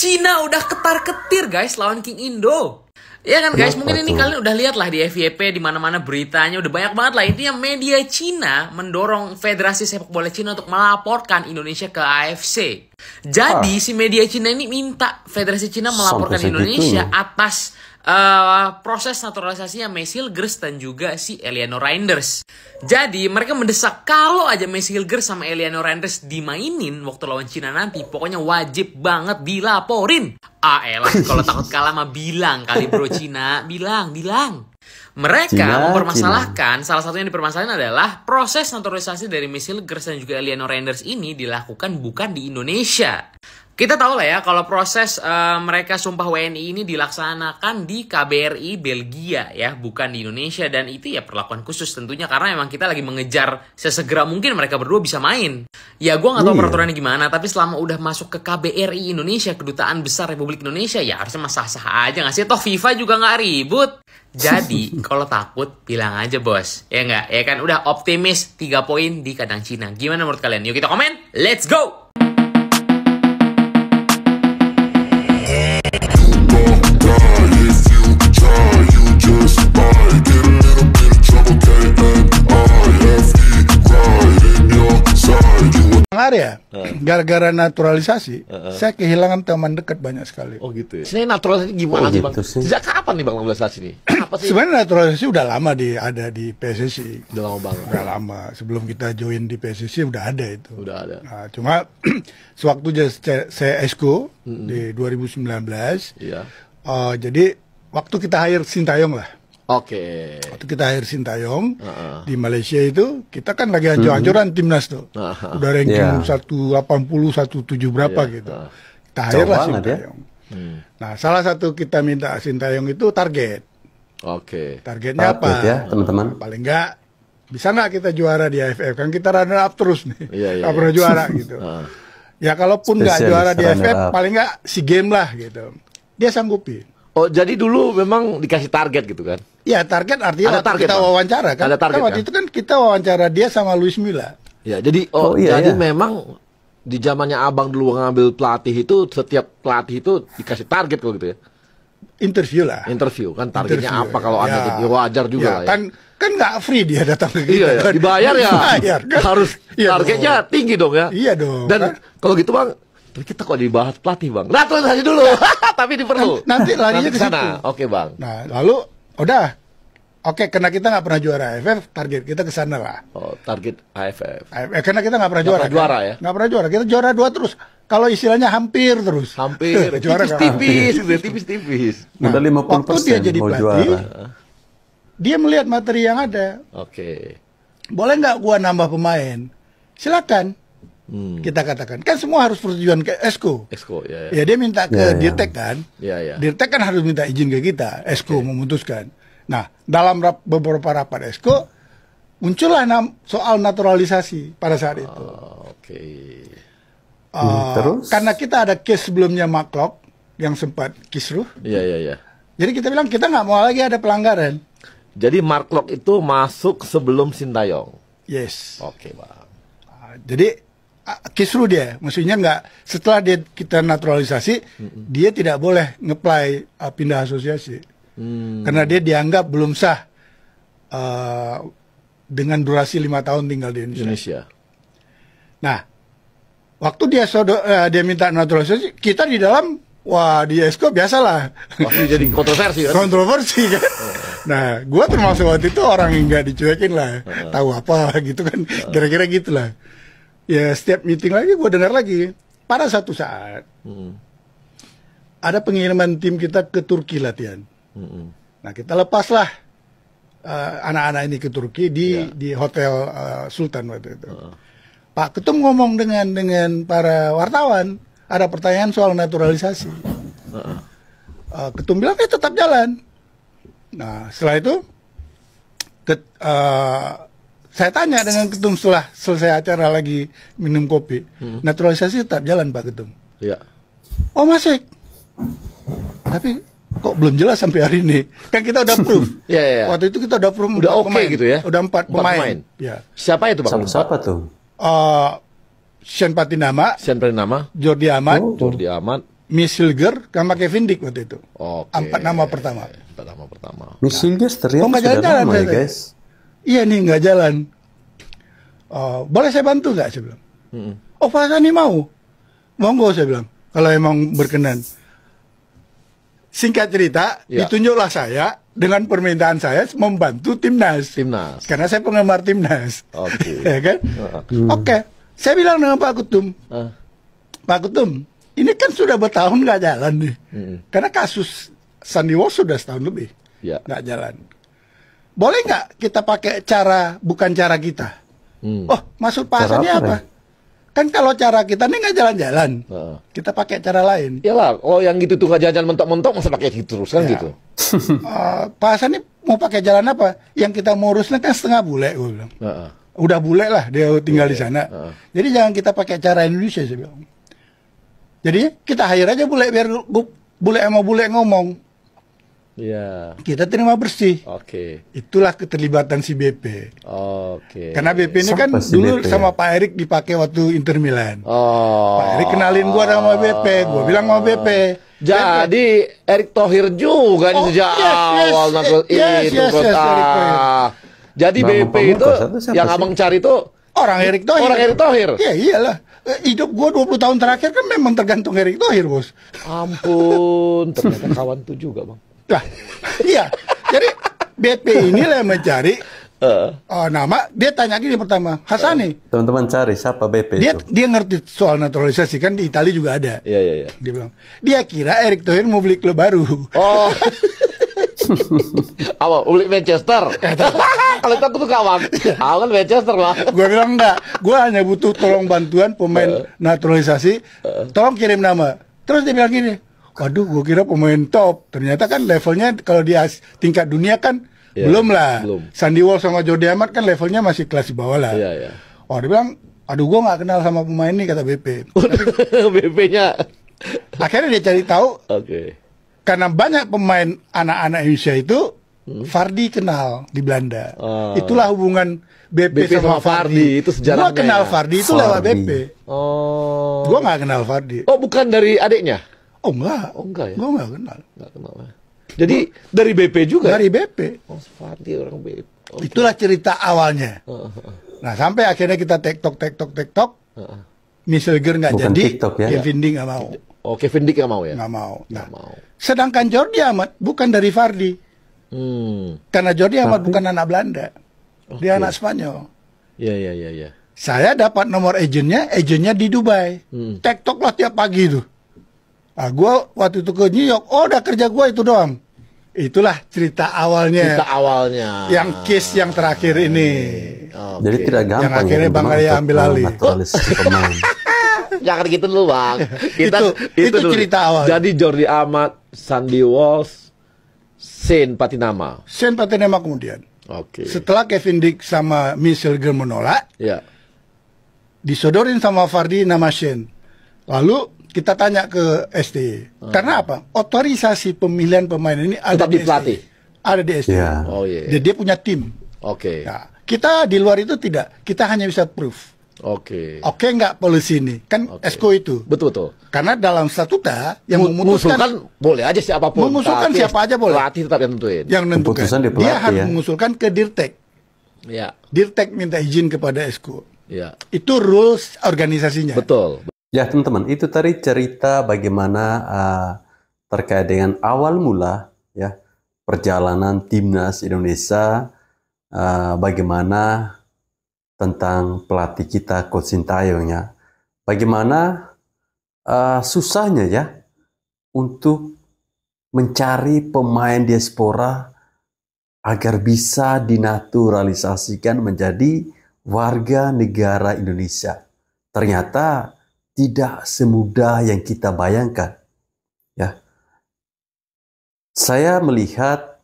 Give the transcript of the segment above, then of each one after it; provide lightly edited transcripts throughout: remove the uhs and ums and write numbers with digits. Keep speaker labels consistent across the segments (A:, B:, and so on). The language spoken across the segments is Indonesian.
A: Cina udah ketar-ketir guys lawan King Indo. Ya kan guys, mungkin ini kalian udah lihat lah di FYP, di mana-mana beritanya udah banyak banget lah. Intinya media Cina mendorong Federasi Sepak Bola Cina untuk melaporkan Indonesia ke AFC. Jadi si media Cina ini minta Federasi Cina melaporkan Indonesia atas proses naturalisasinya Messi Hilgers dan juga si Eliano Reinders. Jadi mereka mendesak kalau aja Messi Hilgers sama Eliano Reinders dimainin waktu lawan Cina nanti, pokoknya wajib banget dilaporin. Elah, kalau takut kalah mah bilang kali bro Cina, bilang. Mereka mempermasalahkan, salah satu yang dipermasalahkan adalah proses naturalisasi dari Messi Hilgers dan juga Eliano Reinders ini dilakukan bukan di Indonesia. Kita tahu lah ya kalau proses mereka sumpah WNI ini dilaksanakan di KBRI Belgia ya, bukan di Indonesia, dan itu ya perlakuan khusus tentunya karena emang kita lagi mengejar sesegera mungkin mereka berdua bisa main. Ya gue nggak tahu peraturannya gimana, tapi selama udah masuk ke KBRI Indonesia, Kedutaan Besar Republik Indonesia, ya harusnya sah-sah aja nggak sih? Toh FIFA juga nggak ribut. Jadi kalau takut bilang aja bos, ya nggak? Ya kan udah optimis 3 poin di kandang Cina. Gimana menurut kalian? Yuk kita komen, let's go!
B: Ya, gara-gara naturalisasi, saya kehilangan teman dekat banyak sekali.
C: Oh gitu ya. Sebenarnya naturalisasi gimana sih bang? Sejak kapan nih bang naturalisasi ini?
B: Sebenarnya naturalisasi udah lama ada di PSSI.
C: Udah lama banget.
B: Udah lama. Sebelum kita join di PSSI udah ada itu.
C: Udah ada.
B: Nah, cuma sewaktu saya Esko di 2019,
C: iya.
B: Jadi waktu kita hire Sintayong lah.
C: Oke.
B: Waktu kita hire Sintayong di Malaysia itu, kita kan lagi hancur-hancuran timnas tuh. Udah ranking 180, 170 berapa gitu. Kita hire lah Sintayong. Nah, salah satu kita minta Sintayong itu target.
C: Oke.
B: Targetnya apa?
D: Ya, teman-teman.
B: Paling nggak bisa nggak kita juara di AFF? Kan kita runner up terus nih. Nggak pernah juara gitu. Ya kalaupun nggak juara di AFF, paling nggak SEA Games lah gitu. Dia sanggupin.
C: Oh, jadi dulu memang dikasih target gitu kan?
B: Ya, target artinya
C: ada target,
B: kita wawancara kan.
C: Ada target,
B: waktu itu kan kita wawancara dia sama Luis Milla.
C: Ya, jadi jadi memang di zamannya Abang dulu ngambil pelatih itu, setiap pelatih itu dikasih target kalau gitu ya.
B: Interview lah.
C: Interview kan targetnya apa kalau ada ya, wajar juga lah ya.
B: Kan nggak free dia datang ke kita.
C: Iya, ya. Dibayar ya.
B: Kan?
C: Harus targetnya tinggi dong ya.
B: Iya dong.
C: Dan kalau gitu Bang, tapi kita kok dibahas pelatih Bang. Naturalisasi dulu. Tapi diperlu.
B: Nanti larinya ke
C: sana.
B: situ.
C: Oke Bang.
B: Nah, lalu udah. Oke, karena kita nggak pernah juara AFF, target kita ke sana lah.
C: Oh, target AFF.
B: Karena kita nggak pernah juara.
C: Juara ya?
B: Nggak pernah juara. Kita juara 2 terus. Kalau istilahnya hampir terus.
C: Hampir. Tipis-tipis.
B: Nah, waktu dia jadi pelatih, dia melihat materi yang ada.
C: Oke.
B: Boleh nggak gua nambah pemain? Silakan. Kita katakan. Kan semua harus persetujuan ke Esko.
C: Ya.
B: Ya dia minta ke Dirtek kan.
C: Ya.
B: Dirtek kan harus minta izin ke kita. Esko memutuskan. Nah, dalam beberapa rapat Esko muncullah soal naturalisasi pada saat itu.
C: Oke.
B: Terus? Karena kita ada case sebelumnya Maklok yang sempat kisruh.
C: Iya.
B: Jadi kita bilang kita nggak mau lagi ada pelanggaran.
C: Jadi Mark Locke itu masuk sebelum Sintayong.
B: Yes.
C: Oke Bang.
B: Jadi kisruh dia, maksudnya nggak setelah kita naturalisasi, dia tidak boleh ngeplay pindah asosiasi. Karena dia dianggap belum sah dengan durasi 5 tahun tinggal di Indonesia. Nah, waktu dia minta naturalisasi, kita di dalam, di Esko biasalah.
C: Pasti jadi kontroversi kan?
B: Kontroversi kan. Nah, gue termasuk waktu itu orang yang nggak dicuekin lah, tahu apa gitu kan, kira-kira gitulah. Ya setiap meeting lagi gue dengar lagi. Pada satu saat ada pengiriman tim kita ke Turki latihan. Nah kita lepaslah anak-anak ini ke Turki di hotel Sultan waktu itu. Pak Ketum ngomong dengan para wartawan, ada pertanyaan soal naturalisasi. Ketum bilang tetap jalan. Nah setelah itu saya tanya dengan Ketum setelah selesai acara lagi minum kopi, naturalisasi tetap jalan Pak Ketum.
C: Iya.
B: Oh masih. Tapi kok belum jelas sampai hari ini. Kan kita udah proof.
C: Iya.
B: Waktu itu kita udah proof.
C: Udah oke gitu ya?
B: Udah 4 pemain. Ya.
C: Siapa itu Bang?
D: Siapa tuh?
B: Sean Patinama,
C: Jordi Amat,
B: Silger sama Kevin Dick waktu itu.
C: Oke.
B: 4 nama pertama.
C: 4 nama pertama.
D: Silger ternyata
B: nggak
D: sudah
B: jalan-jalan,
D: lama ya
B: saya.
D: guys.
B: Iya nih nggak jalan. Boleh saya bantu nggak? Saya bilang. Oh Pak Sani mau. Monggo saya bilang. Kalau emang berkenan. Singkat cerita,
C: Ya.
B: ditunjuklah saya dengan permintaan saya membantu timnas.
C: Timnas.
B: Karena saya penggemar timnas.
C: Oke.
B: Ya kan? Oke. Saya bilang dengan Pak Ketum,
C: Ah.
B: Pak Ketum, ini kan sudah bertahun nggak jalan nih. Karena kasus Sandiwos sudah setahun lebih
C: Ya.
B: nggak jalan. Boleh nggak kita pakai cara bukan cara kita? Oh, maksud Pak
D: Cara
B: Hasan ini
D: apa,
B: apa?
D: Ren?
B: Kan kalau cara kita ini nggak jalan-jalan,
C: Heeh.
B: kita pakai cara lain.
C: Iyalah, kalau yang gitu tuh nggak jalan mentok-mentok masa pakai gitu terus kan
B: Ya.
C: gitu.
B: Pak Hasan ini mau pakai jalan apa? Yang kita mau urusnya kan setengah bule, gue bilang.
C: Heeh.
B: Udah bule lah dia tinggal di sana. Jadi jangan kita pakai cara Indonesia, saya bilang. Jadi kita hire aja bule biar bule sama bule ngomong.
C: Iya.
B: Kita terima bersih.
C: Oke.
B: Itulah keterlibatan si BP.
C: Oke.
B: Karena BP ini kan
D: Siapa si
B: dulu
D: BP?
B: sama Pak Erik dipakai waktu Inter Milan.
C: Oh.
B: Pak Erik kenalin gua sama BP, gua bilang sama BP.
C: Jadi Erick Thohir juga nih
B: Oh,
C: sejak
B: yes,
C: awal nakal
B: yes,
C: itu
B: yes,
C: kota.
B: yes, Erick Thohir.
C: Jadi
D: Nama
C: BP
D: Pamungkas
C: itu
D: itu siapa
C: yang
D: sih?
C: abang cari itu
B: Orang Erick Thohir.
C: Orang Erick Thohir.
B: Iya, iyalah. Hidup gua 20 tahun terakhir kan memang tergantung Erick Thohir, Bos.
C: ampun, ternyata kawan tuh juga bang.
B: Nah, iya. Jadi BP inilah yang mencari nama. Dia tanya gini pertama, Hasani.
D: Teman-teman cari siapa BP
B: Dia
D: itu.
B: dia ngerti soal naturalisasi kan di Italia juga ada.
C: Iya iya iya.
B: Dia bilang, dia kira Erick Thohir mau beli klub baru.
C: Oh. Apa? Uli Manchester. Kalau itu aku tuh kawan. Aku kan Manchester lah.
B: Gue bilang enggak, gue hanya butuh tolong bantuan pemain naturalisasi, tolong kirim nama. Terus dia bilang gini, waduh gue kira pemain top, ternyata kan levelnya kalau di tingkat dunia kan
C: Ya,
B: belum lah.
C: belum.
B: Sandiwal sama Jordi Amat kan levelnya masih kelas di bawah lah.
C: Iya iya.
B: Oh dia bilang, aduh gue nggak kenal sama pemain ini kata BP.
C: BP-nya.
B: Akhirnya dia cari tahu,
C: Oke.
B: karena banyak pemain anak-anak Indonesia itu Fardi kenal di Belanda.
C: Oh.
B: Itulah hubungan BP,
C: BP sama Fardi, itu sejarahnya
B: Gua kenal
C: ya.
B: Fardi itu lewat
D: Fardi.
B: BP.
C: Oh.
B: Gua nggak kenal Fardi.
C: Oh, bukan dari adiknya?
B: Oh enggak.
C: Oh, enggak ya?
B: Gua nggak kenal.
C: Enggak kenal. Ya. Jadi dari BP juga.
B: Dari BP.
C: Oh, Fardi orang BP. Oh.
B: Itulah cerita awalnya. Nah sampai akhirnya kita tektok. Michel Ger nggak
D: Bukan
B: jadi.
D: TikTok ya?
B: Kevin Dick nggak mau.
C: Oh, Kevin Dick nggak mau ya?
B: Nggak mau. Nah,
C: Nggak mau.
B: sedangkan Jordi Amat bukan dari Fardi. Karena Jordi Amat bukan anak Belanda. Dia anak Spanyol.
C: Iya iya iya iya.
B: Saya dapat nomor agentnya di Dubai. Tektok lah tiap pagi itu. Nah, gue waktu itu ke New York, oh udah kerja gue itu doang. Itulah cerita awalnya.
C: Cerita awalnya.
B: Yang case yang terakhir ini.
C: Oke.
D: Jadi tidak gampang
B: Yang akhirnya
D: ya,
B: Bang
D: teman,
B: Arya
D: untuk
B: ambil alih.
D: naturalisasi pemain.
C: Jangan gitu dulu bang.
B: Itu
C: dulu.
B: cerita awal.
C: Jadi Jordi Amat, Sandy Walsh, Shane Patinama.
B: Sen Patenema kemudian.
C: Oke.
B: Setelah Kevin Dick sama Michel Ger menolak,
C: Ya.
B: disodorin sama Fardi nama Sen. Lalu kita tanya ke STY. Karena apa? Otorisasi pemilihan pemain ini ada
C: Tetap di
B: STY.
C: pelatih?
B: Ada di STY.
D: Ya.
C: Oh iya.
B: Dia punya tim.
C: Oke.
B: Nah, kita di luar itu tidak. Kita hanya bisa proof.
C: Oke.
B: Oke nggak polisi ini? Kan
C: Oke.
B: Esko itu.
C: Betul betul.
B: Karena dalam statuta yang
C: Mengusulkan
B: memutuskan
C: boleh aja siapapun.
B: Mengusulkan
C: Tapi
B: siapa aja boleh.
C: Pelatih tetap yang nentuin.
B: yang menentukan.
D: Keputusan di
B: Dia
D: pelatih
B: harus
D: ya.
B: mengusulkan ke Dirtek.
C: Ya.
B: Dirtek minta izin kepada Esko.
C: Ya.
B: Itu rules organisasinya.
C: Betul.
D: Ya teman-teman, itu tadi cerita bagaimana terkait dengan awal mula ya perjalanan timnas Indonesia, bagaimana tentang pelatih kita Coach Sintayong ya, bagaimana susahnya ya untuk mencari pemain diaspora agar bisa dinaturalisasikan menjadi warga negara Indonesia. Ternyata tidak semudah yang kita bayangkan. Ya. Saya melihat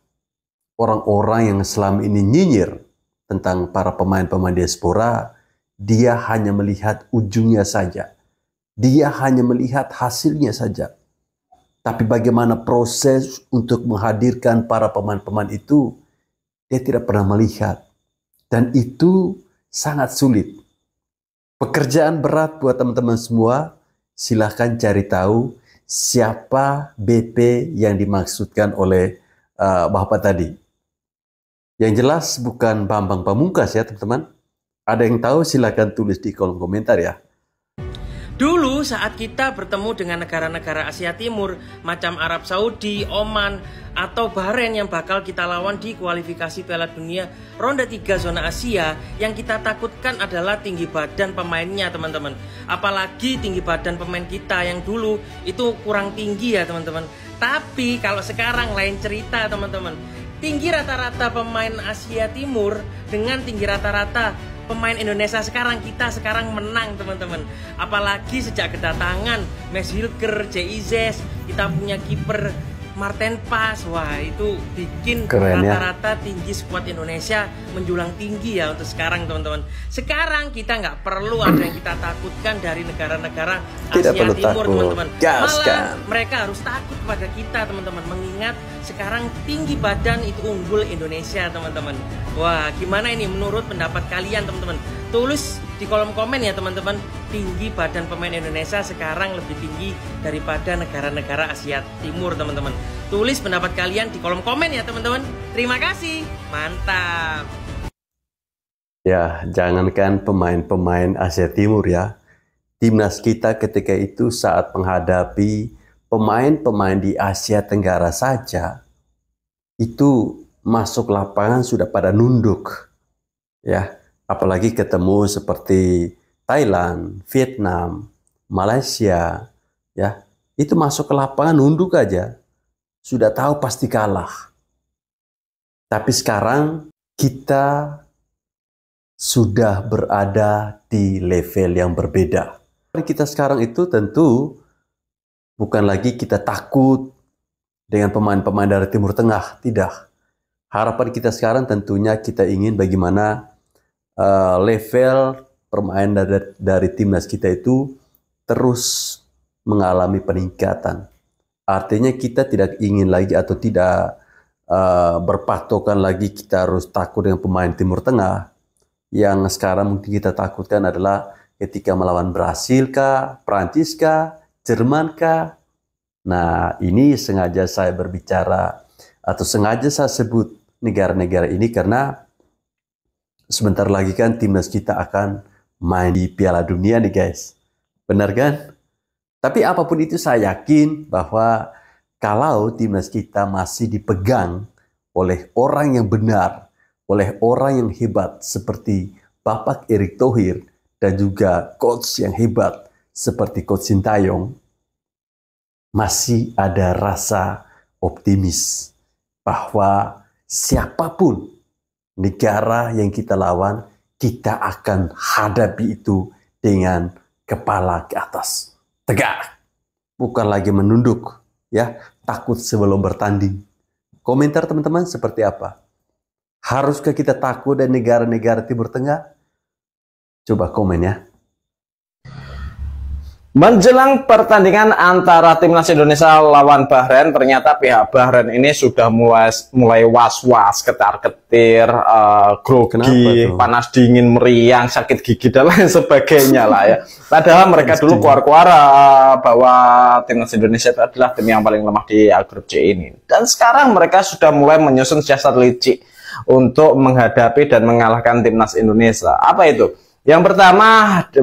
D: orang-orang yang selama ini nyinyir tentang para pemain-pemain diaspora, dia hanya melihat ujungnya saja. Dia hanya melihat hasilnya saja. Tapi bagaimana proses untuk menghadirkan para pemain-pemain itu, dia tidak pernah melihat. Dan itu sangat sulit. Pekerjaan berat buat teman-teman semua. Silahkan cari tahu siapa BP yang dimaksudkan oleh Bapak tadi. Yang jelas bukan Bambang Pamungkas ya teman-teman. Ada yang tahu silakan tulis di kolom komentar ya.
E: Dulu saat kita bertemu dengan negara-negara Asia Timur macam Arab Saudi, Oman, atau Bahrain yang bakal kita lawan di kualifikasi Piala Dunia ronde 3 zona Asia, yang kita takutkan adalah tinggi badan pemainnya teman-teman. Apalagi tinggi badan pemain kita yang dulu itu kurang tinggi ya teman-teman. Tapi kalau sekarang lain cerita teman-teman. Tinggi rata-rata pemain Asia Timur dengan tinggi rata-rata pemain Indonesia kita sekarang menang teman-teman. Apalagi sejak kedatangan Mes Hilger, JIZ, kita punya kiper Marten Pas. Wah, itu bikin rata-rata tinggi skuad Indonesia menjulang tinggi ya untuk sekarang teman-teman. Sekarang kita nggak perlu ada yang kita takutkan dari negara-negara Asia Timur teman-teman. Malah mereka harus takut kepada kita teman-teman, mengingat sekarang tinggi badan itu unggul Indonesia teman-teman. Wah, gimana ini menurut pendapat kalian teman-teman? Tulis di kolom komen ya teman-teman. Tinggi badan pemain Indonesia sekarang lebih tinggi daripada negara-negara Asia Timur teman-teman. Tulis pendapat kalian di kolom komen ya teman-teman. Terima kasih, mantap.
D: Ya, jangankan pemain-pemain Asia Timur ya. Timnas kita ketika itu saat menghadapi pemain-pemain di Asia Tenggara saja, itu masuk lapangan sudah pada nunduk. Ya, apalagi ketemu seperti Thailand, Vietnam, Malaysia, ya, itu masuk ke lapangan nunduk aja, sudah tahu pasti kalah. Tapi sekarang kita sudah berada di level yang berbeda. Kita sekarang itu tentu bukan lagi kita takut dengan pemain-pemain dari Timur Tengah, tidak. Harapan kita sekarang tentunya kita ingin bagaimana level permainan dari timnas kita itu terus mengalami peningkatan. Artinya kita tidak ingin lagi atau tidak berpatokan lagi kita harus takut dengan pemain Timur Tengah. Yang sekarang mungkin kita takutkan adalah ketika melawan Brasil kah, Prancis kah, Jerman kah. Nah, ini sengaja saya berbicara atau sengaja saya sebut negara-negara ini karena sebentar lagi kan timnas kita akan main di Piala Dunia nih guys. Benar kan? Tapi apapun itu saya yakin bahwa kalau timnas kita masih dipegang oleh orang yang benar, oleh orang yang hebat seperti Bapak Erick Thohir dan juga coach yang hebat seperti Coach Sintayong, masih ada rasa optimis bahwa siapapun negara yang kita lawan, kita akan hadapi itu dengan kepala ke atas, tegak, bukan lagi menunduk, ya, takut sebelum bertanding. Komentar teman-teman seperti apa? Haruskah kita takut dengan negara-negara Timur Tengah? Coba komen ya.
C: Menjelang pertandingan antara timnas Indonesia lawan Bahrain, ternyata pihak Bahrain ini sudah mulai was-was, ketar-ketir, grogi, panas dingin, meriang, sakit gigi dan lain sebagainya lah ya. Padahal mereka dulu keluar-keluar bahwa timnas Indonesia itu adalah tim yang paling lemah di grup C ini. Dan sekarang mereka sudah mulai menyusun siasat licik untuk menghadapi dan mengalahkan timnas Indonesia. Apa itu? Yang pertama,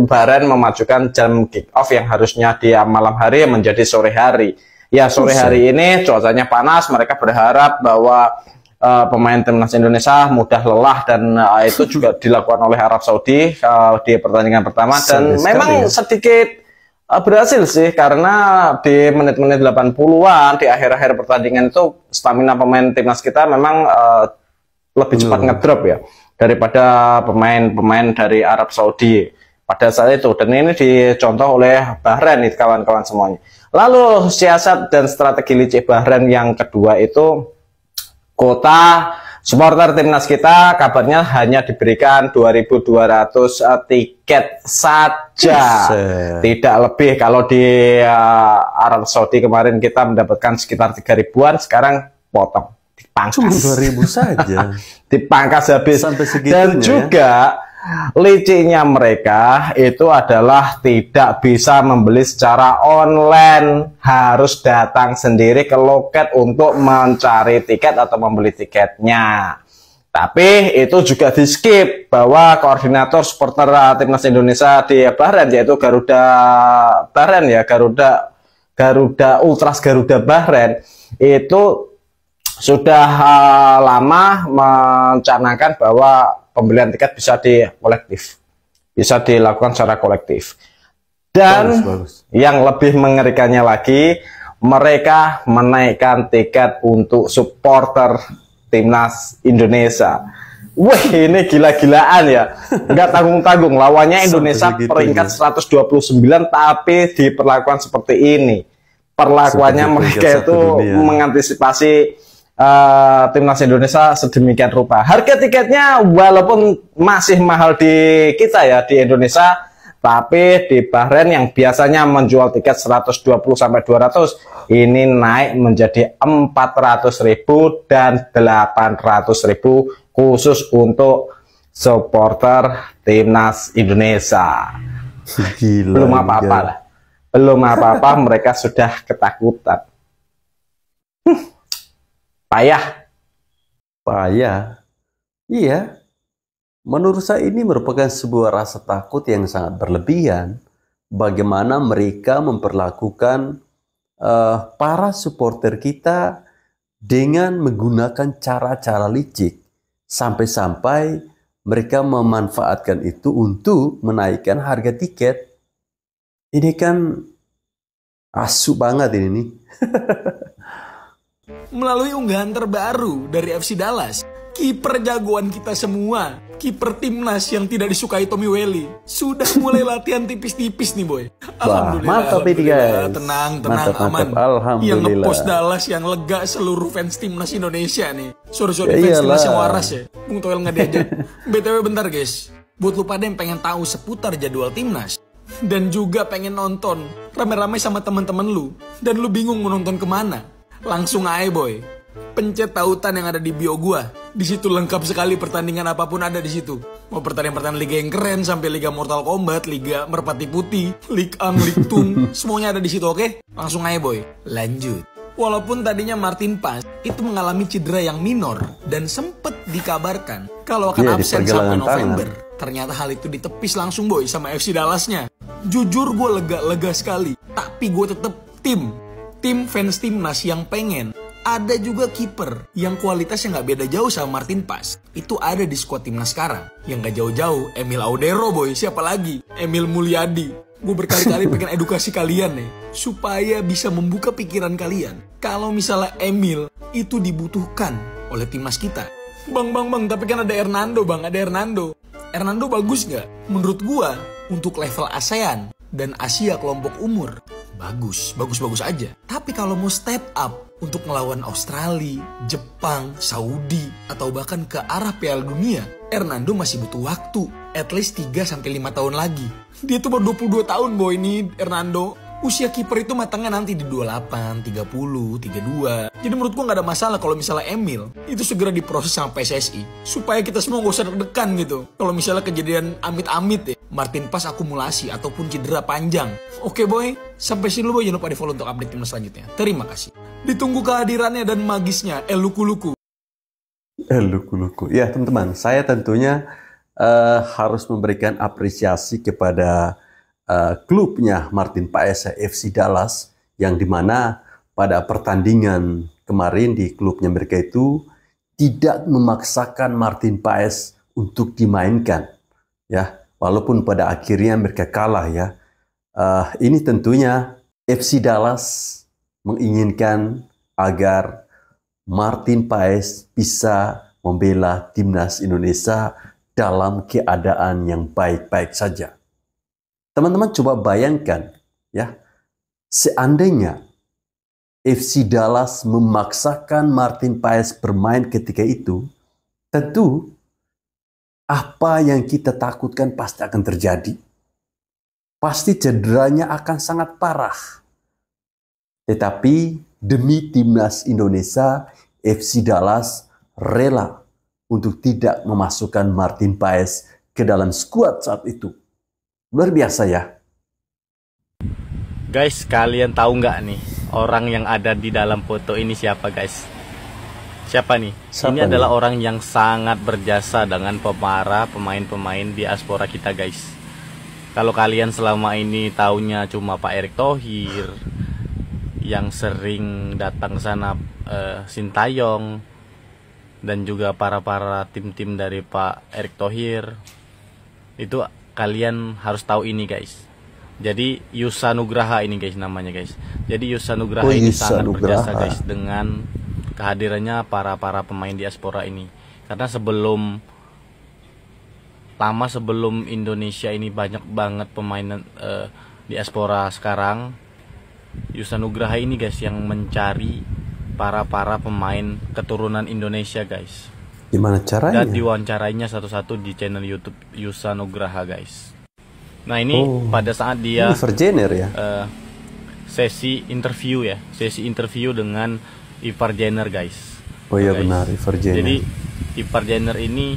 C: Bahrain memajukan jam kick off yang harusnya di malam hari menjadi sore hari. Ya, sore hari ini cuacanya panas, mereka berharap bahwa pemain timnas Indonesia mudah lelah dan itu juga dilakukan oleh Arab Saudi di pertandingan pertama dan memang sedikit berhasil sih karena di menit-menit 80-an di akhir-akhir pertandingan itu stamina pemain timnas kita memang lebih cepat ngedrop ya daripada pemain-pemain dari Arab Saudi pada saat itu, dan ini dicontoh oleh Bahrain nih kawan-kawan semuanya. Lalu siasat dan strategi licik Bahrain yang kedua itu kuota supporter timnas kita kabarnya hanya diberikan 2.200 tiket saja, tidak lebih. Kalau di Arab Saudi kemarin kita mendapatkan sekitar 3.000-an, sekarang potong. Dipangkas.
D: Cuma 2.000 saja.
C: Dipangkas habis.
D: Sampai segitunya,
C: dan juga Liciknya mereka itu adalah tidak bisa membeli secara online, harus datang sendiri ke loket untuk mencari tiket atau membeli tiketnya. Tapi itu juga di skip bahwa koordinator supporter timnas Indonesia di Bahrain, yaitu Garuda Bahrain ya, Garuda Ultras Garuda Bahrain, itu sudah lama mencanangkan bahwa pembelian tiket bisa dilakukan secara kolektif. Dan bagus. Yang lebih mengerikannya lagi, mereka menaikkan tiket untuk supporter timnas Indonesia. Wah, ini gila-gilaan ya. Nggak tanggung-tanggung, lawannya Indonesia peringkat 129 tapi diperlakukan seperti ini. Perlakuannya mereka itu mengantisipasi timnas Indonesia sedemikian rupa. Harga tiketnya walaupun masih mahal di kita ya, di Indonesia, tapi di Bahrain yang biasanya menjual tiket 120 sampai 200 ini naik menjadi 400.000 dan 800.000 khusus untuk supporter timnas Indonesia.
D: Gila,
C: belum apa-apa lah. Belum apa-apa mereka sudah ketakutan. Payah. Iya. Menurut saya ini merupakan sebuah rasa takut yang sangat berlebihan. Bagaimana mereka memperlakukan para supporter kita dengan menggunakan cara-cara licik. Sampai-sampai mereka memanfaatkan itu untuk menaikkan harga tiket. Ini kan asu banget ini.
F: Melalui unggahan terbaru dari FC Dallas, kiper jagoan kita semua, kiper timnas yang tidak disukai Tommy Welly, sudah mulai latihan tipis-tipis nih boy.
C: Alhamdulillah, mantap ini guys.
F: Tenang,
C: mantap,
F: aman.
C: Alhamdulillah.
F: Yang ngepost Dallas yang lega seluruh fans timnas Indonesia nih. Sorry fans timnas yang waras ya. Bung Toel nggak diajak. BTW bentar guys, buat lu pada yang pengen tahu seputar jadwal timnas dan juga pengen nonton rame-rame sama teman-teman lu dan lu bingung mau nonton kemana, langsung aja boy, pencet tautan yang ada di bio gua. Di situ lengkap sekali, pertandingan apapun ada di situ. Mau pertandingan liga yang keren sampai liga Mortal Kombat, liga Merpati Putih, Ligue 1, Ligue 2, semuanya ada di situ, oke? Langsung aja boy. Lanjut. Walaupun tadinya Martin Paes itu mengalami cedera yang minor dan sempet dikabarkan kalau akan absen sampai November, ternyata hal itu ditepis langsung boy sama FC Dallasnya. Jujur gue lega sekali, tapi gue tetep tim fans timnas yang pengen ada juga kiper yang kualitasnya nggak beda jauh sama Martin Paes. Itu ada di skuad timnas sekarang. Yang nggak jauh-jauh, Emil Audero boy. Siapa lagi? Emil Mulyadi. Gue berkali-kali pengen edukasi kalian nih, supaya bisa membuka pikiran kalian. Kalau misalnya Emil itu dibutuhkan oleh timnas kita. Bang, tapi kan ada Hernando bang, ada Hernando. Hernando bagus nggak? Menurut gue, untuk level ASEAN dan Asia kelompok umur, bagus aja. Tapi kalau mau step up untuk melawan Australia, Jepang, Saudi, atau bahkan ke arah Piala Dunia, Hernando masih butuh waktu, at least 3-5 tahun lagi. Dia tuh baru 22 tahun boy ini Hernando. Usia kiper itu matangnya nanti di 28, 30, 32. Jadi menurut gua gak ada masalah kalau misalnya Emil itu segera diproses sama PSSI. Supaya kita semua gak usah deg-degan gitu. Kalau misalnya kejadian amit-amit ya, Martin Paes akumulasi ataupun cedera panjang. Oke boy, sampai sini lu boy, jangan lupa di follow untuk update timnas selanjutnya. Terima kasih. Ditunggu kehadirannya dan magisnya El Luku-Luku.
D: Ya teman-teman, saya tentunya harus memberikan apresiasi kepada klubnya Martin Paes, FC Dallas, yang dimana pada pertandingan kemarin di klubnya mereka itu tidak memaksakan Martin Paes untuk dimainkan, ya, walaupun pada akhirnya mereka kalah ya. Ini tentunya FC Dallas menginginkan agar Martin Paes bisa membela timnas Indonesia dalam keadaan yang baik-baik saja. Teman-teman coba bayangkan ya, seandainya FC Dallas memaksakan Martin Paes bermain ketika itu, tentu apa yang kita takutkan pasti akan terjadi. Pasti cederanya akan sangat parah. Tetapi demi timnas Indonesia, FC Dallas rela untuk tidak memasukkan Martin Paes ke dalam skuad saat itu. Luar biasa ya.
G: Guys, kalian tahu nggak nih orang yang ada di dalam foto ini siapa guys? Siapa nih? Ini adalah orang yang sangat berjasa dengan para pemain-pemain diaspora kita guys. Kalau kalian selama ini taunya cuma Pak Erick Thohir yang sering datang ke sana, Sintayong dan juga para tim-tim dari Pak Erick Thohir, itu kalian harus tahu ini guys. Jadi Yusa Nugraha ini guys namanya guys. Jadi Yusa Nugraha ini sangat berjasa guys dengan kehadirannya para pemain diaspora ini. Karena sebelum Indonesia ini banyak banget pemain diaspora sekarang, Yusa Nugraha ini guys yang mencari para pemain keturunan Indonesia guys.
D: Gimana caranya?
G: Dan diwancarainya satu-satu di channel YouTube Yusa Nugraha guys. Nah ini pada saat dia
D: ya?
G: sesi interview dengan Ivar Jenner guys.
D: Oh iya benar, Ivar Jenner.
G: Jadi Ivar Jenner ini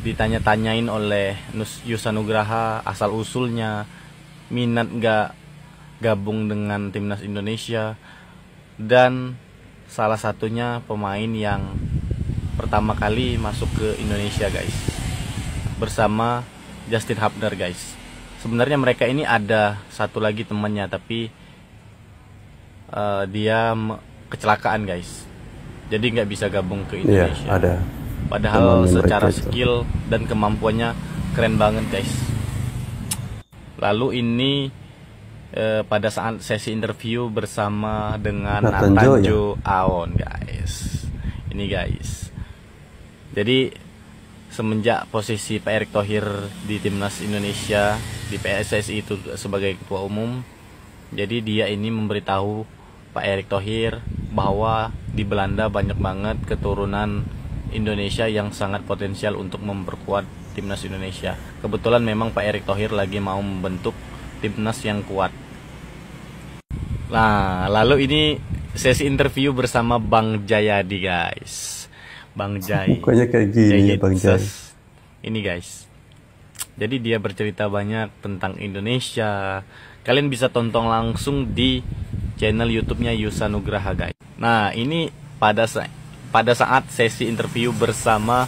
G: ditanya-tanyain oleh Yusa Nugraha asal usulnya, minat nggak gabung dengan timnas Indonesia, dan salah satunya pemain yang pertama kali masuk ke Indonesia guys, bersama Justin Hubner guys. Sebenarnya mereka ini ada satu lagi temannya, tapi dia kecelakaan guys, jadi nggak bisa gabung ke Indonesia.
D: Ada.
G: Padahal secara skill dan kemampuannya keren banget guys. Lalu ini pada saat sesi interview bersama dengan Natanjo Aon guys. Ini guys. Jadi semenjak posisi Pak Erick Thohir di timnas Indonesia di PSSI itu sebagai ketua umum, jadi dia ini memberitahu Pak Erick Thohir bahwa di Belanda banyak banget keturunan Indonesia yang sangat potensial untuk memperkuat timnas Indonesia. Kebetulan memang Pak Erick Thohir lagi mau membentuk timnas yang kuat. Nah, lalu ini sesi interview bersama Bang Jayadi guys. Bang Jay.
D: Mukanya kayak gini ya Bang Jay.
G: Ini guys. Jadi dia bercerita banyak tentang Indonesia. Kalian bisa tonton langsung di channel YouTube-nya Yusa Nugraha guys. Nah, ini pada saat sesi interview bersama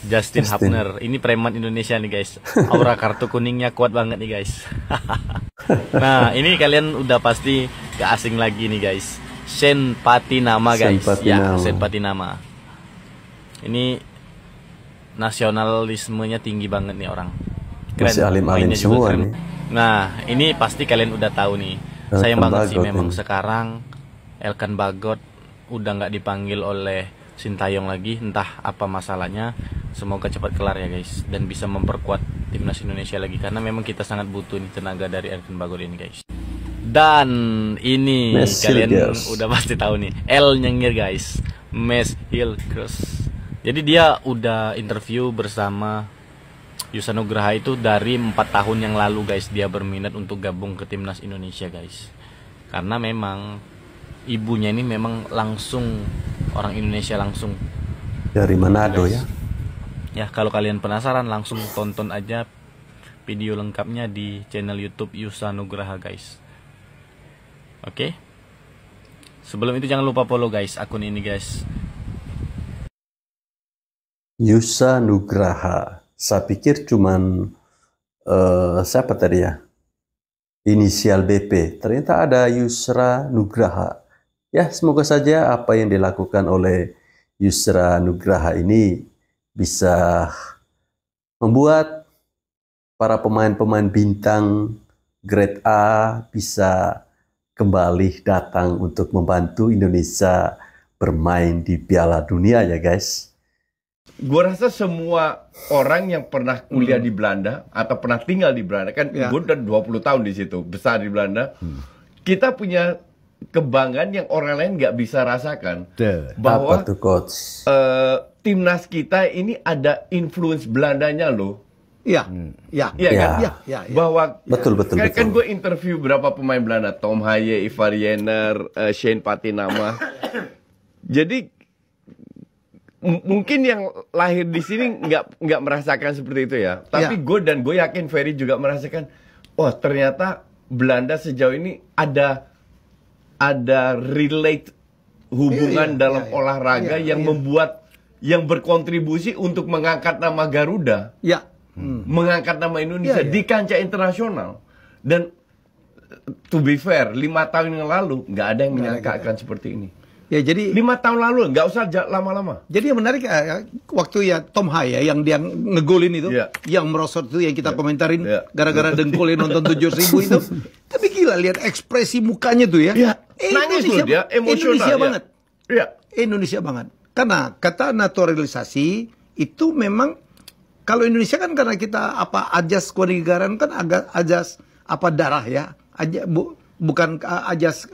G: Justin Hubner. Ini preman Indonesia nih guys. Aura kartu kuningnya kuat banget nih guys. Nah, ini kalian udah pasti gak asing lagi nih guys. Shane Patinama guys. Shane Patinama. Ini nasionalismenya tinggi banget nih orang. Keren.
D: Masih alim-alim semua nih.
G: Nah, ini pasti kalian udah tahu nih. Sayang banget sih memang sekarang Elkan Bagot udah nggak dipanggil oleh Sintayong lagi, entah apa masalahnya. Semoga cepat kelar ya guys, dan bisa memperkuat timnas Indonesia lagi, karena memang kita sangat butuh nih tenaga dari Elkan Bagot ini guys. Dan ini kalian udah pasti tahu nih, L nyengir guys, Mes Hilgers. Jadi dia udah interview bersama Yusa Nugraha itu dari 4 tahun yang lalu guys. Dia berminat untuk gabung ke timnas Indonesia guys, karena memang ibunya ini memang langsung orang Indonesia langsung
D: dari Manado ya.
G: Ya, kalau kalian penasaran langsung tonton aja video lengkapnya di channel YouTube Yusa Nugraha guys. Oke. Sebelum itu jangan lupa follow guys akun ini guys.
D: Yusa Nugraha. Saya pikir cuman siapa tadi ya? Inisial BP. Ternyata ada Yusra Nugraha. Ya, semoga saja apa yang dilakukan oleh Yusra Nugraha ini bisa membuat para pemain-pemain bintang grade A bisa kembali datang untuk membantu Indonesia bermain di Piala Dunia ya guys.
H: Gue rasa semua orang yang pernah kuliah di Belanda atau pernah tinggal di Belanda, kan gue udah 20 tahun di situ, besar di Belanda. Kita punya kebanggaan yang orang lain nggak bisa rasakan, bahwa
D: apa tuh, Coach?
H: Timnas kita ini ada influence Belandanya loh. Bahwa
D: betul.
H: Kan gue interview berapa pemain Belanda, Tom Haye, Ivar Jenner, Shane Patinama. Jadi mungkin yang lahir di sini nggak merasakan seperti itu ya. Tapi gue yakin Ferry juga merasakan. Oh ternyata Belanda sejauh ini ada relate hubungan dalam olahraga yang membuat yang berkontribusi untuk mengangkat nama Garuda, mengangkat nama Indonesia di kancah internasional. Dan to be fair, 5 tahun yang lalu nggak ada yang menyangka akan seperti ini.
B: Ya jadi
H: 5 tahun lalu nggak usah lama-lama.
B: Jadi yang menarik waktu Tom Hai yang dia ngegolin itu, yang merosot itu yang kita komentarin gara-gara dengkulnya nonton 7.000 itu. Tapi gila lihat ekspresi mukanya tuh ya.
H: Nangis loh dia, emosional.
B: Indonesia banget.
H: Iya.
B: Indonesia banget. Karena kata naturalisasi itu memang kalau Indonesia kan karena kita ajas kewarganegaraan kan ajas darah ya. Bukan ajas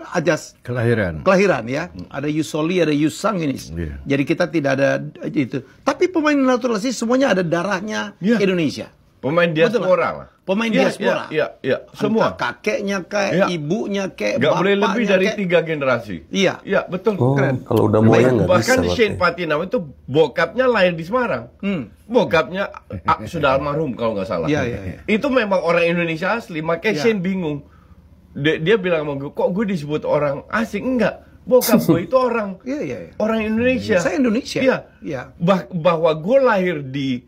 B: kelahiran ya. Ada jus soli, ada jus sanguinis. Jadi kita tidak ada itu. Tapi pemain naturalisasi semuanya ada darahnya Indonesia.
H: Pemain diaspora lah.
B: Pemain diaspora.
H: Iya, semua.
B: Kakeknya kayak ibunya kayak
H: nggak boleh lebih dari 3 generasi. Iya, betul.
D: Keren. Kalau udah moyang nggak bisa.
H: Bahkan Shane Patinama itu bokapnya lahir di Semarang. Bokapnya sudah almarhum kalau nggak salah.
B: Iya.
H: Itu memang orang Indonesia asli. Makanya Shane bingung. Dia bilang sama gue, kok gue disebut orang asing? Enggak, bokap gue itu orang orang Indonesia.
B: Saya Indonesia.
H: Iya. Bahwa gue lahir di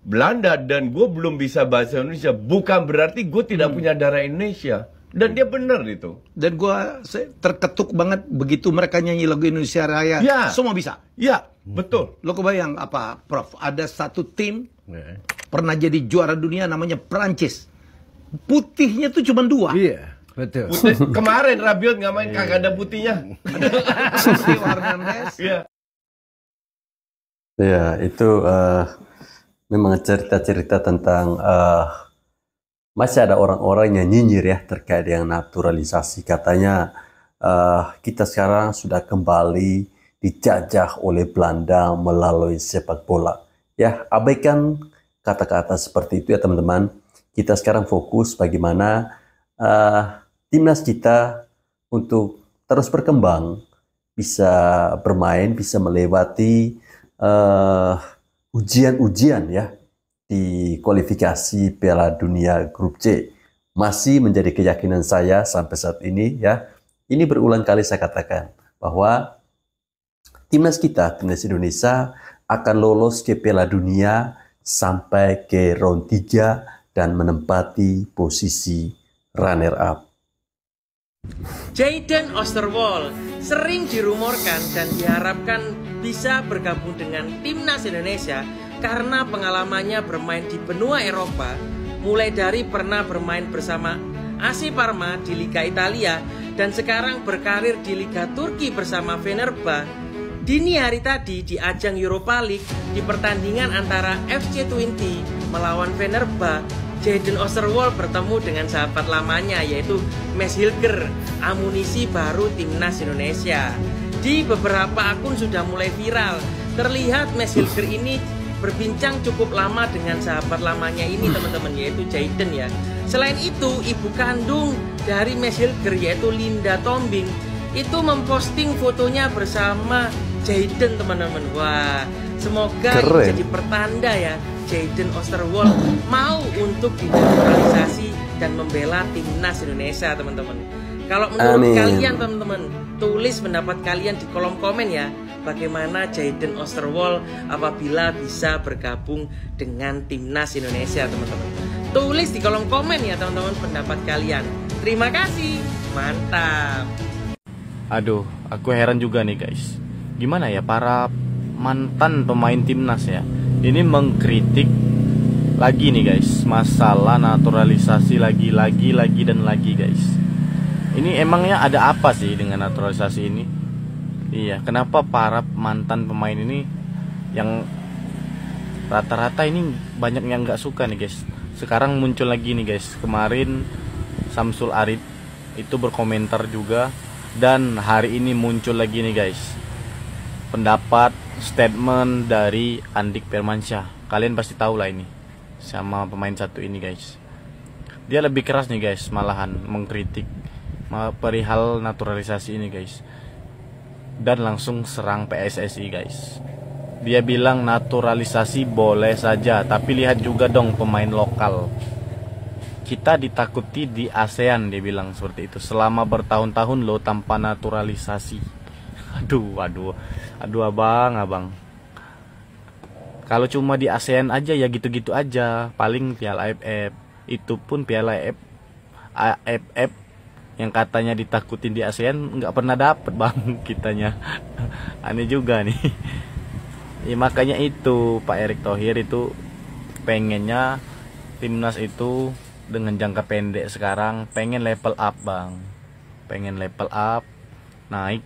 H: Belanda dan gue belum bisa bahasa Indonesia bukan berarti gue tidak punya darah Indonesia. Dan dia benar itu.
B: Dan gue terketuk banget begitu mereka nyanyi lagu Indonesia Raya. Semua bisa.
H: Iya, betul.
B: Lo kebayang apa, Prof? Ada satu tim pernah jadi juara dunia namanya Prancis. Putihnya tuh cuma 2.
I: Iya. Betul.
H: Kemarin Rabiot nggak main, kagak ada putihnya.
D: Ya itu memang cerita-cerita tentang masih ada orang-orang yang nyinyir ya terkait dengan naturalisasi. Katanya kita sekarang sudah kembali dijajah oleh Belanda melalui sepak bola. Ya abaikan kata-kata seperti itu ya teman-teman. Kita sekarang fokus bagaimana timnas kita untuk terus berkembang, bisa bermain, bisa melewati ujian-ujian ya di kualifikasi Piala Dunia Grup C. Masih menjadi keyakinan saya sampai saat ini ya. Ini berulang kali saya katakan bahwa timnas kita, timnas Indonesia akan lolos ke Piala Dunia sampai ke round 3 dan menempati posisi runner up.
E: Jayden Oosterwolde sering dirumorkan dan diharapkan bisa bergabung dengan timnas Indonesia karena pengalamannya bermain di benua Eropa, mulai dari pernah bermain bersama AC Parma di Liga Italia dan sekarang berkarir di Liga Turki bersama Fenerbahce. Dini hari tadi di ajang Europa League di pertandingan antara FC Twente melawan Fenerbahce, Jayden Oosterwolde bertemu dengan sahabat lamanya yaitu Mads Hilger, amunisi baru timnas Indonesia. Di beberapa akun sudah mulai viral, terlihat Mads Hilger ini berbincang cukup lama dengan sahabat lamanya ini teman-teman, yaitu Jayden ya. Selain itu, ibu kandung dari Mads Hilger yaitu Linda Tombing itu memposting fotonya bersama Jayden teman-teman. Wah, semoga ini jadi pertanda ya, Jayden Oosterwolde mau untuk dinaturalisasi dan membela timnas Indonesia teman-teman. Kalau menurut kalian teman-teman, tulis pendapat kalian di kolom komen ya. Bagaimana Jayden Oosterwolde apabila bisa bergabung dengan timnas Indonesia teman-teman. Tulis di kolom komen ya teman-teman pendapat kalian. Terima kasih, mantap.
G: Aduh, aku heran juga nih guys. Gimana ya para mantan pemain timnas ya, ini mengkritik lagi nih guys masalah naturalisasi lagi dan lagi guys. Ini emangnya ada apa sih dengan naturalisasi ini? Iya, kenapa para mantan pemain ini yang rata-rata ini banyak yang nggak suka nih guys. Sekarang muncul lagi nih guys. Kemarin Samsul Arif itu berkomentar juga, dan hari ini muncul lagi nih guys pendapat statement dari Andik Firmansyah. Kalian pasti tahu lah ini sama pemain satu ini guys. Dia lebih keras nih guys, malahan mengkritik perihal naturalisasi ini guys, dan langsung serang PSSI guys. Dia bilang naturalisasi boleh saja, tapi lihat juga dong pemain lokal. Kita ditakuti di ASEAN, dia bilang seperti itu. Selama bertahun-tahun lo tanpa naturalisasi. Aduh abang. Kalau cuma di ASEAN aja ya gitu-gitu aja. Paling Piala AFF. Itu pun Piala AFF yang katanya ditakutin di ASEAN nggak pernah dapet bang kitanya. Aneh juga nih. Ya, makanya itu Pak Erick Thohir itu pengennya timnas itu dengan jangka pendek sekarang pengen level up bang, pengen level up, naik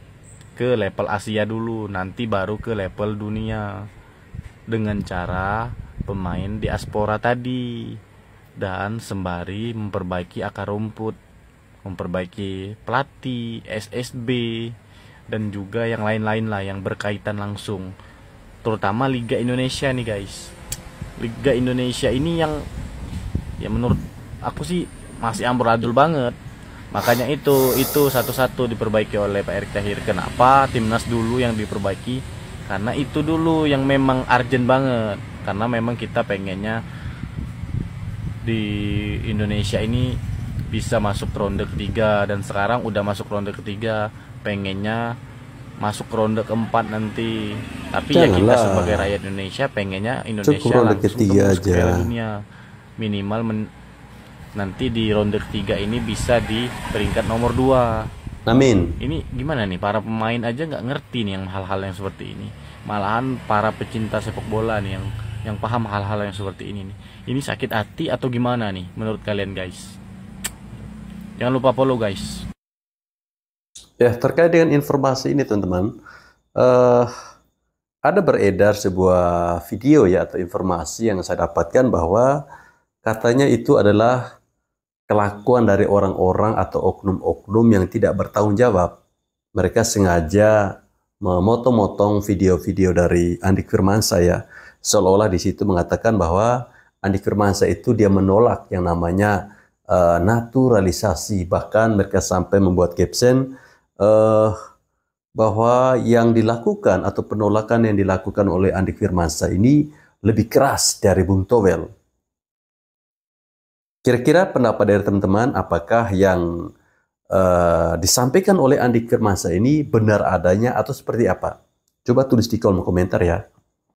G: ke level Asia dulu, nanti baru ke level dunia dengan cara pemain diaspora tadi, dan sembari memperbaiki akar rumput, memperbaiki pelatih, SSB, dan juga yang lain-lain lah yang berkaitan langsung. Terutama Liga Indonesia nih guys. Liga Indonesia ini yang ya menurut aku sih masih amburadul banget. Makanya itu satu-satu diperbaiki oleh Pak Erick Thohir. Kenapa timnas dulu yang diperbaiki? Karena itu dulu yang memang urgent banget. Karena memang kita pengennya di Indonesia ini bisa masuk ronde ketiga, dan sekarang udah masuk ronde ketiga, pengennya masuk ronde keempat nanti. Tapi ya kita sebagai rakyat Indonesia pengennya Indonesia langsung tembus ke Piala Dunia. Minimal nanti di ronde ketiga ini bisa di peringkat nomor 2.
D: Amin.
G: Ini gimana nih, para pemain aja nggak ngerti nih yang hal-hal yang seperti ini. Malahan para pecinta sepak bola nih yang paham hal-hal yang seperti ini nih. Ini sakit hati atau gimana nih menurut kalian guys? Jangan lupa follow guys.
D: Ya, terkait dengan informasi ini teman-teman, ada beredar sebuah video ya atau informasi yang saya dapatkan bahwa katanya itu adalah kelakuan dari orang-orang atau oknum-oknum yang tidak bertanggung jawab. Mereka sengaja memotong-motong video-video dari Andik Firmansyah ya, seolah-olah di situ mengatakan bahwa Andik Firmansyah itu dia menolak yang namanya naturalisasi. Bahkan mereka sampai membuat caption bahwa yang dilakukan atau penolakan yang dilakukan oleh Andik Firmansyah ini lebih keras dari Bung Towel. Kira-kira pendapat dari teman-teman, apakah yang disampaikan oleh Andik Firmansyah ini benar adanya atau seperti apa? Coba tulis di kolom komentar ya.